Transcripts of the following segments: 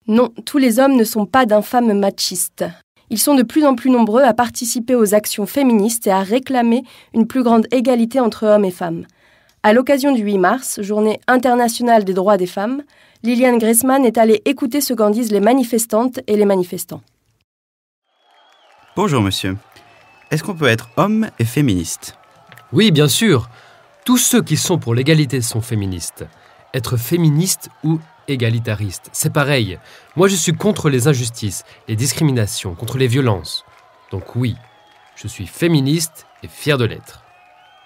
Non, tous les hommes ne sont pas d'infâmes machistes. Ils sont de plus en plus nombreux à participer aux actions féministes et à réclamer une plus grande égalité entre hommes et femmes. À l'occasion du 8 mars, journée internationale des droits des femmes, Liliane Gressman est allée écouter ce qu'en disent les manifestantes et les manifestants. Bonjour monsieur. Est-ce qu'on peut être homme et féministe ? Oui, bien sûr. Tous ceux qui sont pour l'égalité sont féministes. Être féministe ou égalitariste, c'est pareil. Moi, je suis contre les injustices, les discriminations, contre les violences. Donc oui, je suis féministe et fier de l'être.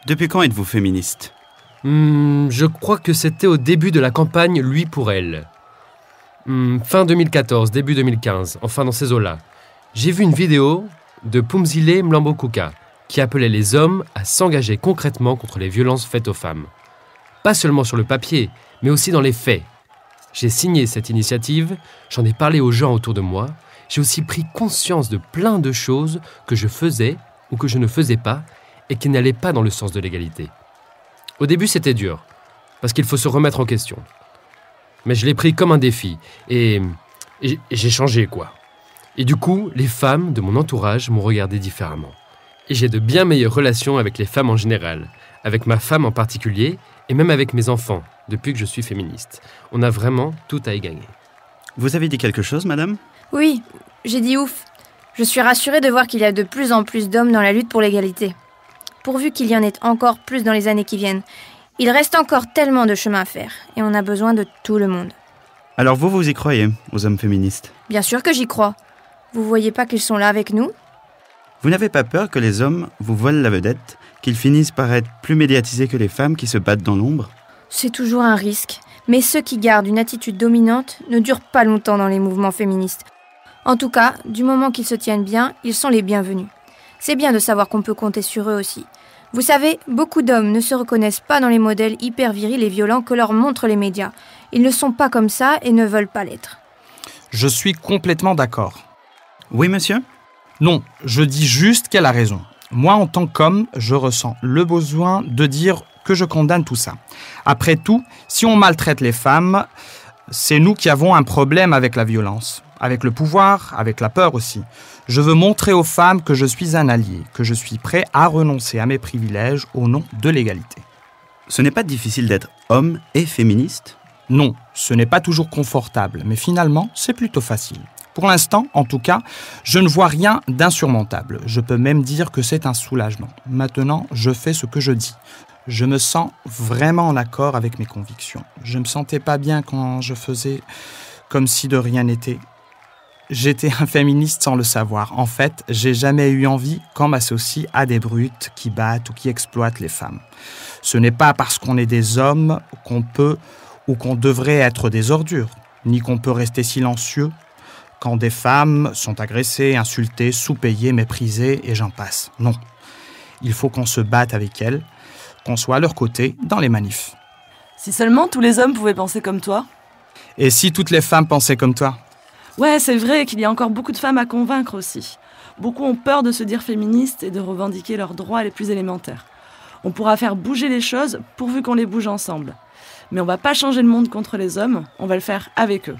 Depuis quand êtes-vous féministe ? Je crois que c'était au début de la campagne Lui pour elle. Fin 2014, début 2015, enfin dans ces eaux-là. J'ai vu une vidéo de Phumzile Mlambo-Ngcuka qui appelait les hommes à s'engager concrètement contre les violences faites aux femmes. Pas seulement sur le papier, mais aussi dans les faits. J'ai signé cette initiative, j'en ai parlé aux gens autour de moi, j'ai aussi pris conscience de plein de choses que je faisais ou que je ne faisais pas et qui n'allaient pas dans le sens de l'égalité. Au début, c'était dur, parce qu'il faut se remettre en question. Mais je l'ai pris comme un défi, et j'ai changé, quoi. Et du coup, les femmes de mon entourage m'ont regardé différemment. Et j'ai de bien meilleures relations avec les femmes en général, avec ma femme en particulier, et même avec mes enfants, depuis que je suis féministe. On a vraiment tout à y gagner. Vous avez dit quelque chose, madame ? Oui, j'ai dit ouf. Je suis rassurée de voir qu'il y a de plus en plus d'hommes dans la lutte pour l'égalité. Pourvu qu'il y en ait encore plus dans les années qui viennent. Il reste encore tellement de chemin à faire, et on a besoin de tout le monde. Alors vous y croyez, aux hommes féministes ? Bien sûr que j'y crois. Vous voyez pas qu'ils sont là avec nous ? Vous n'avez pas peur que les hommes vous volent la vedette, qu'ils finissent par être plus médiatisés que les femmes qui se battent dans l'ombre ? C'est toujours un risque, mais ceux qui gardent une attitude dominante ne durent pas longtemps dans les mouvements féministes. En tout cas, du moment qu'ils se tiennent bien, ils sont les bienvenus. C'est bien de savoir qu'on peut compter sur eux aussi. Vous savez, beaucoup d'hommes ne se reconnaissent pas dans les modèles hyper virils et violents que leur montrent les médias. Ils ne sont pas comme ça et ne veulent pas l'être. Je suis complètement d'accord. Oui, monsieur ? Non, je dis juste qu'elle a raison. Moi, en tant qu'homme, je ressens le besoin de dire que je condamne tout ça. Après tout, si on maltraite les femmes, c'est nous qui avons un problème avec la violence, avec le pouvoir, avec la peur aussi. Je veux montrer aux femmes que je suis un allié, que je suis prêt à renoncer à mes privilèges au nom de l'égalité. Ce n'est pas difficile d'être homme et féministe ? Non, ce n'est pas toujours confortable, mais finalement, c'est plutôt facile. Pour l'instant, en tout cas, je ne vois rien d'insurmontable. Je peux même dire que c'est un soulagement. Maintenant, je fais ce que je dis. Je me sens vraiment en accord avec mes convictions. Je ne me sentais pas bien quand je faisais comme si de rien n'était. J'étais un féministe sans le savoir. En fait, j'ai jamais eu envie qu'on m'associe à des brutes qui battent ou qui exploitent les femmes. Ce n'est pas parce qu'on est des hommes qu'on peut ou qu'on devrait être des ordures, ni qu'on peut rester silencieux quand des femmes sont agressées, insultées, sous-payées, méprisées, et j'en passe. Non. Il faut qu'on se batte avec elles, qu'on soit à leur côté dans les manifs. Si seulement tous les hommes pouvaient penser comme toi. Et si toutes les femmes pensaient comme toi ? Ouais, c'est vrai qu'il y a encore beaucoup de femmes à convaincre aussi. Beaucoup ont peur de se dire féministes et de revendiquer leurs droits les plus élémentaires. On pourra faire bouger les choses pourvu qu'on les bouge ensemble. Mais on va pas changer le monde contre les hommes, on va le faire avec eux.